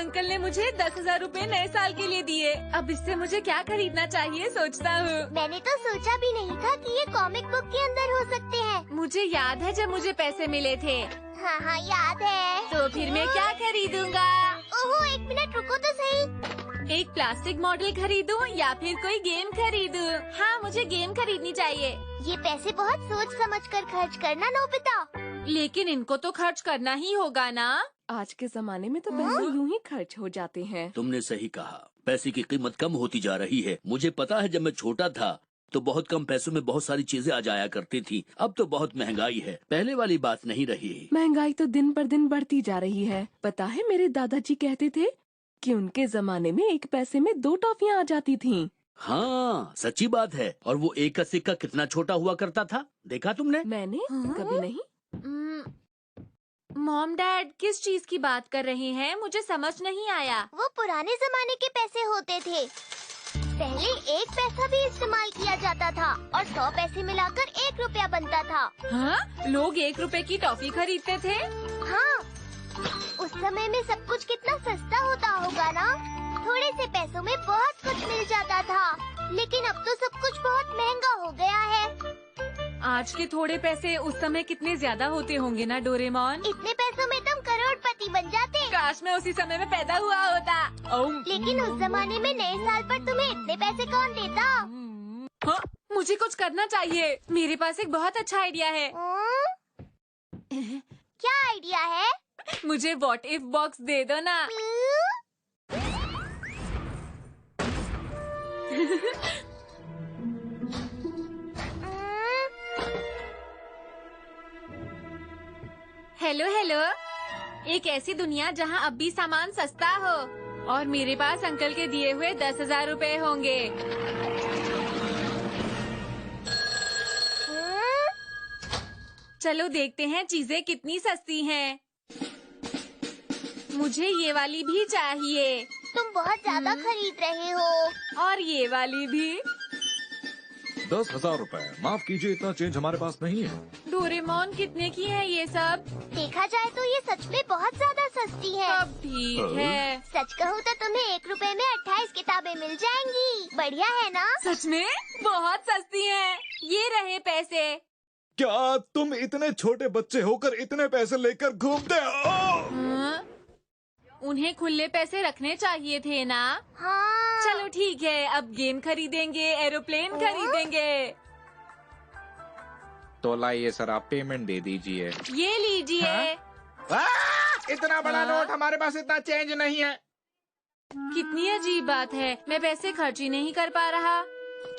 Uncle ने मुझे 10,000 रूपए नए साल के लिए दिए। अब इससे मुझे क्या खरीदना चाहिए सोचता हूँ। मैंने तो सोचा भी नहीं था कि ये कॉमिक बुक के अंदर हो सकते हैं। मुझे याद है जब मुझे पैसे मिले थे। हाँ हाँ याद है। तो फिर मैं क्या खरीदूंगा? ओहो, 1 मिनट रुको तो सही। एक प्लास्टिक मॉडल खरीदूं या फिर कोई गेम खरीदूं? हाँ, मुझे गेम खरीदनी चाहिए। ये पैसे बहुत सोच समझ कर खर्च करना नोबिता। लेकिन इनको तो खर्च करना ही होगा ना। आज के जमाने में तो पैसे यूं ही खर्च हो जाते हैं। तुमने सही कहा, पैसे की कीमत कम होती जा रही है। मुझे पता है जब मैं छोटा था तो बहुत कम पैसों में बहुत सारी चीजें आ जाया करती थी। अब तो बहुत महंगाई है, पहले वाली बात नहीं रही। महंगाई तो दिन पर दिन बढ़ती जा रही है। पता है मेरे दादाजी कहते थे कि उनके जमाने में 1 पैसे में 2 टॉफियां आ जाती थीं। हाँ, सच्ची बात है। और वो 1 का सिक्का कितना छोटा हुआ करता था, देखा तुमने? मैंने कभी नहीं। मॉम डैड किस चीज की बात कर रहे हैं? मुझे समझ नहीं आया। वो पुराने जमाने के पैसे होते थे। पहले 1 पैसा भी इस्तेमाल किया जाता था और 100 पैसे मिलाकर 1 रुपया बनता था। हाँ, लोग 1 रुपए की टॉफी खरीदते थे। हाँ, उस समय में सब कुछ कितना सस्ता होता होगा ना। थोड़े से पैसों में बहुत कुछ मिल जाता था। लेकिन अब तो सब कुछ बहुत महंगा हो गया है। आज के थोड़े पैसे उस समय कितने ज्यादा होते होंगे ना डोरेमोन? इतने पैसों में तुम करोड़पति बन जाते। काश मैं उसी समय में पैदा हुआ होता। लेकिन उस जमाने में नए साल पर तुम्हें इतने पैसे कौन देता? हाँ, मुझे कुछ करना चाहिए। मेरे पास एक बहुत अच्छा आइडिया है। क्या आइडिया है? मुझे व्हाट इफ बॉक्स दे दो ना। हेलो हेलो, एक ऐसी दुनिया जहां अब भी सामान सस्ता हो और मेरे पास अंकल के दिए हुए 10,000 रूपए होंगे। चलो देखते हैं चीजें कितनी सस्ती हैं। मुझे ये वाली भी चाहिए। तुम बहुत ज्यादा खरीद रहे हो। और ये वाली भी। 10,000 रुपए। माफ कीजिए, इतना चेंज हमारे पास नहीं है। डोरेमोन कितने की है ये सब? देखा जाए तो ये सच में बहुत ज्यादा सस्ती है। अब ठीक है। सच कहूँ तो तुम्हें 1 रुपए में 28 किताबें मिल जाएंगी। बढ़िया है ना? सच में बहुत सस्ती हैं। ये रहे पैसे। क्या तुम इतने छोटे बच्चे होकर इतने पैसे लेकर घूमते हो? हाँ? उन्हें खुले पैसे रखने चाहिए थे ना। हाँ। चलो ठीक है, अब गेम खरीदेंगे, एरोप्लेन खरीदेंगे। तो लाइए सर, आप पेमेंट दे दीजिए। ये लीजिए। इतना बड़ा नोट, हमारे पास इतना चेंज नहीं है। कितनी अजीब बात है, मैं पैसे खर्च ही नहीं कर पा रहा।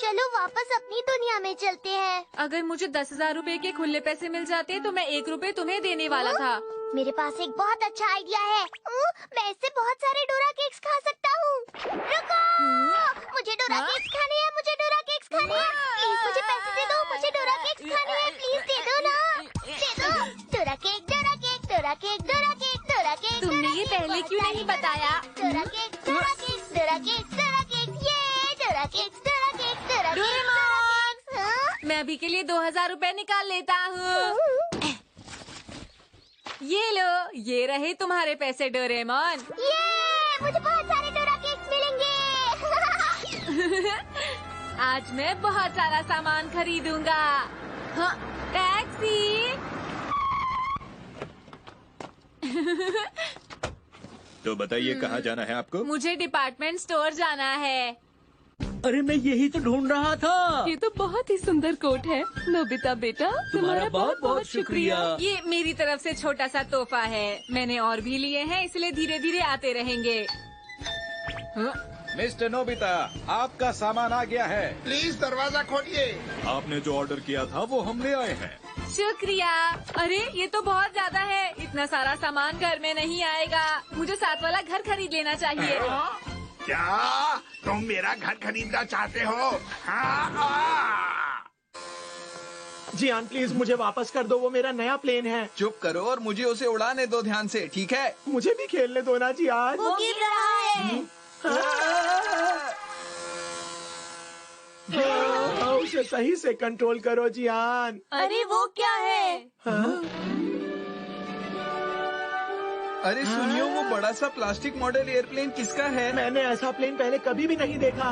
चलो वापस अपनी दुनिया में चलते हैं। अगर मुझे 10,000 रूपए के खुले पैसे मिल जाते तो मैं 1 रुपए तुम्हें देने वाला था। मेरे पास एक बहुत अच्छा आइडिया है। मैं इससे बहुत सारे डोरा केक्स खा सकता हूँ। रुको, मुझे डोरा केक्स खाने हैं। मुझे डोरा केक्स खाने हैं। प्लीज मुझे पैसे दे दो। मुझे डोरा केक्स खाने हैं। प्लीज दे दो ना, दे दो। Dora cake, Dora cake, Dora cake, Dora cake, Dora cake. तुमने ये पहले क्यों नहीं बताया? Dora cake, Dora cake, Dora cake, Dora cake, ये Dora cake, Dora cake, Dora cake. मैं अभी के लिए 2,000 रूपए निकाल लेता हूँ। ये लो, ये रहे तुम्हारे पैसे डोरेमोन। ये मुझे बहुत सारे डोरा केक्स मिलेंगे। आज मैं बहुत सारा सामान खरीदूंगा। हाँ, टैक्सी। तो बताइए कहाँ जाना है आपको? मुझे डिपार्टमेंट स्टोर जाना है। अरे मैं यही तो ढूंढ रहा था। ये तो बहुत ही सुंदर कोट है। नोबिता बेटा, तुम्हारा बहुत बहुत शुक्रिया। ये मेरी तरफ से छोटा सा तोहफा है। मैंने और भी लिए हैं, इसलिए धीरे धीरे आते रहेंगे। मिस्टर नोबिता, आपका सामान आ गया है। प्लीज दरवाजा खोलिए। आपने जो ऑर्डर किया था वो हम ले आए हैं। शुक्रिया। अरे ये तो बहुत ज्यादा है। इतना सारा सामान घर में नहीं आएगा। मुझे साथ वाला घर खरीद लेना चाहिए। क्या तुम मेरा घर खरीदना चाहते हो? हाँ। जियान प्लीज मुझे वापस कर दो, वो मेरा नया प्लेन है। चुप करो और मुझे उसे उड़ाने दो ध्यान से, ठीक है? मुझे भी खेलने दो ना जियान। वो गिर रहा है। उसे सही से कंट्रोल करो जियान। अरे वो क्या है? अरे सुनियो, वो बड़ा सा प्लास्टिक मॉडल एयरप्लेन किसका है? मैंने ऐसा प्लेन पहले कभी भी नहीं देखा।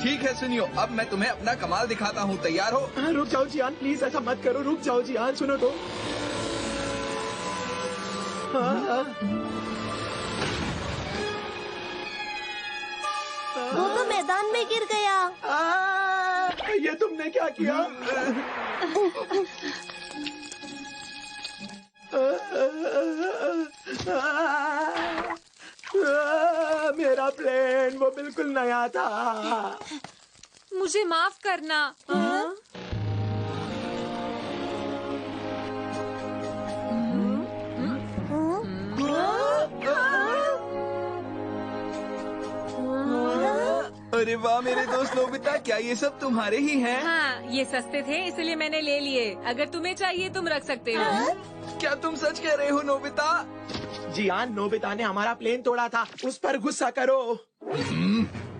ठीक है सुनियो, अब मैं तुम्हें अपना कमाल दिखाता हूँ। तैयार हो? हाँ, रुक जाओ जियान, प्लीज ऐसा मत करो। रुक जाओ जियान, सुनो तो। वो तो मैदान में गिर गया। ये तुमने क्या किया? मेरा प्लेन, वो बिल्कुल नया था। मुझे माफ करना। अरे वाह मेरे दोस्त नोबिता, क्या ये सब तुम्हारे ही हैं? हाँ, ये सस्ते थे इसलिए मैंने ले लिए। अगर तुम्हें चाहिए तुम रख सकते हो। क्या तुम सच कह रहे हो नोबिता? जियान, नोबिता ने हमारा प्लेन तोड़ा था, उस पर गुस्सा करो।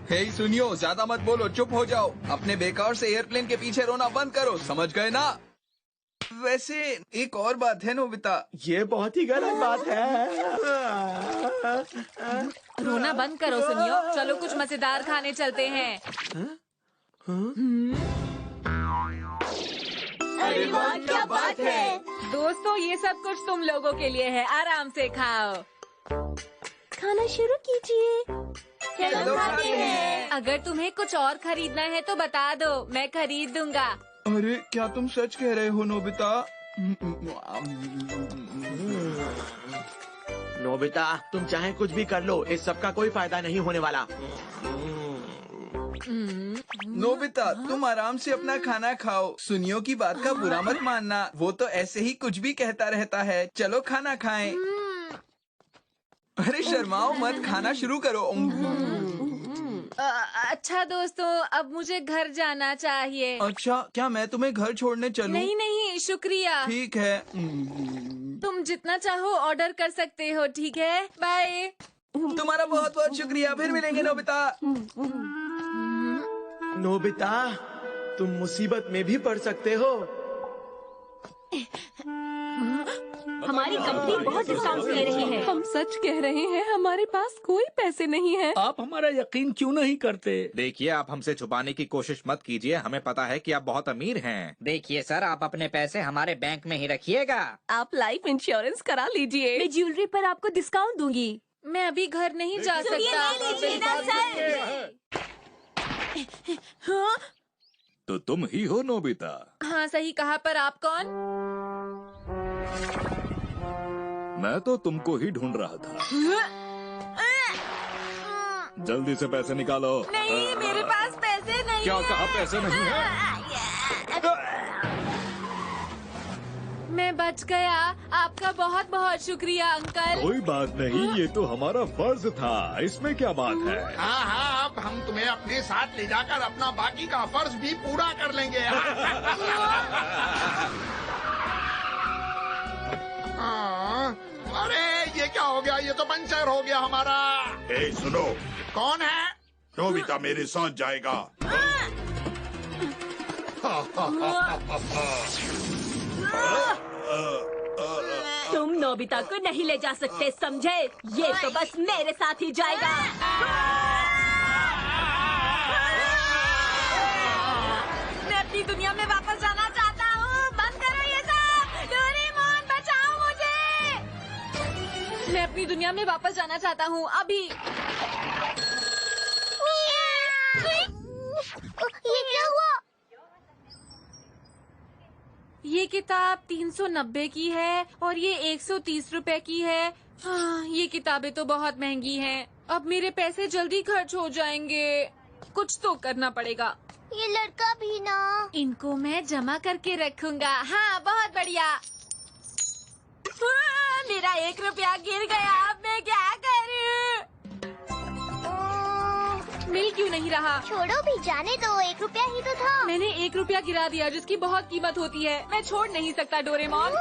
हे सुनियो, ज्यादा मत बोलो, चुप हो जाओ। अपने बेकार से एयरप्लेन के पीछे रोना बंद करो, समझ गए ना? वैसे एक और बात है नोबिता। ये बहुत ही गलत बात है। रोना बंद करो सुनियो, चलो कुछ मजेदार खाने चलते हैं। अरे वाह, क्या बात है। दोस्तों, ये सब कुछ तुम लोगों के लिए है, आराम से खाओ। खाना शुरू कीजिए। चलो खाते हैं। अगर तुम्हें कुछ और खरीदना है तो बता दो, मैं खरीद दूंगा। अरे क्या तुम सच कह रहे हो नोबिता? नोबिता, तुम चाहे कुछ भी कर लो, इस सब का कोई फायदा नहीं होने वाला। नोबिता, तुम आराम से अपना खाना खाओ। सुनियो की बात का बुरा मत मानना, वो तो ऐसे ही कुछ भी कहता रहता है। चलो खाना खाएं। अरे शर्माओ मत, खाना शुरू करो। अच्छा दोस्तों, अब मुझे घर जाना चाहिए। अच्छा, क्या मैं तुम्हें घर छोड़ने चलूं? नहीं नहीं, शुक्रिया। ठीक है। तुम जितना चाहो ऑर्डर कर सकते हो, ठीक है? बाय। तुम्हारा बहुत बहुत शुक्रिया, फिर मिलेंगे नोबिता। नोबिता, तुम मुसीबत में भी पड़ सकते हो। हमारी कंपनी बहुत डिस्काउंट दे रही है। हम सच कह रहे हैं, हमारे पास कोई पैसे नहीं है। आप हमारा यकीन क्यों नहीं करते? देखिए, आप हमसे छुपाने की कोशिश मत कीजिए, हमें पता है कि आप बहुत अमीर हैं। देखिए सर, आप अपने पैसे हमारे बैंक में ही रखिएगा। आप लाइफ इंश्योरेंस करा लीजिए। मैं ज्वेलरी पर आपको डिस्काउंट दूंगी। मैं अभी घर नहीं जा सकता। तो तुम ही हो नोबिता? हाँ सही कहा, पर आप कौन? मैं तो तुमको ही ढूंढ रहा था। जल्दी से पैसे निकालो। नहीं, मेरे पास पैसे नहीं। क्या कहा पैसे नहीं है? मैं बच गया। आपका बहुत बहुत शुक्रिया अंकल। कोई बात नहीं, ये तो हमारा फर्ज था, इसमें क्या बात है? हाँ हाँ, अब हम तुम्हें अपने साथ ले जाकर अपना बाकी का फर्ज भी पूरा कर लेंगे। अरे ये क्या हो गया? ये तो पंचर हो गया हमारा। ए सुनो, कौन है? नोबिता मेरे साथ जाएगा। तुम नोबिता को नहीं ले जा सकते, समझे? ये तो बस मेरे साथ ही जाएगा। मैं अपनी दुनिया में वापस जाना चाहता हूँ। बंद करो ये सब। डोरेमोन बचाओ मुझे। मैं अपनी दुनिया में वापस जाना चाहता हूँ अभी। ये क्या हुआ? ये किताब 390 की है और ये 130 रुपए की है। ये किताबें तो बहुत महंगी हैं। अब मेरे पैसे जल्दी खर्च हो जाएंगे। कुछ तो करना पड़ेगा। ये लड़का भी ना। इनको मैं जमा करके रखूंगा। हाँ, बहुत बढ़िया। मेरा 1 रुपया गिर गया। अब मैं क्या करूं? मिल क्यों नहीं रहा? छोड़ो भी, जाने दो। 1 रुपया ही तो था। मैंने 1 रुपया गिरा दिया, जिसकी बहुत कीमत होती है। मैं छोड़ नहीं सकता डोरेमोन।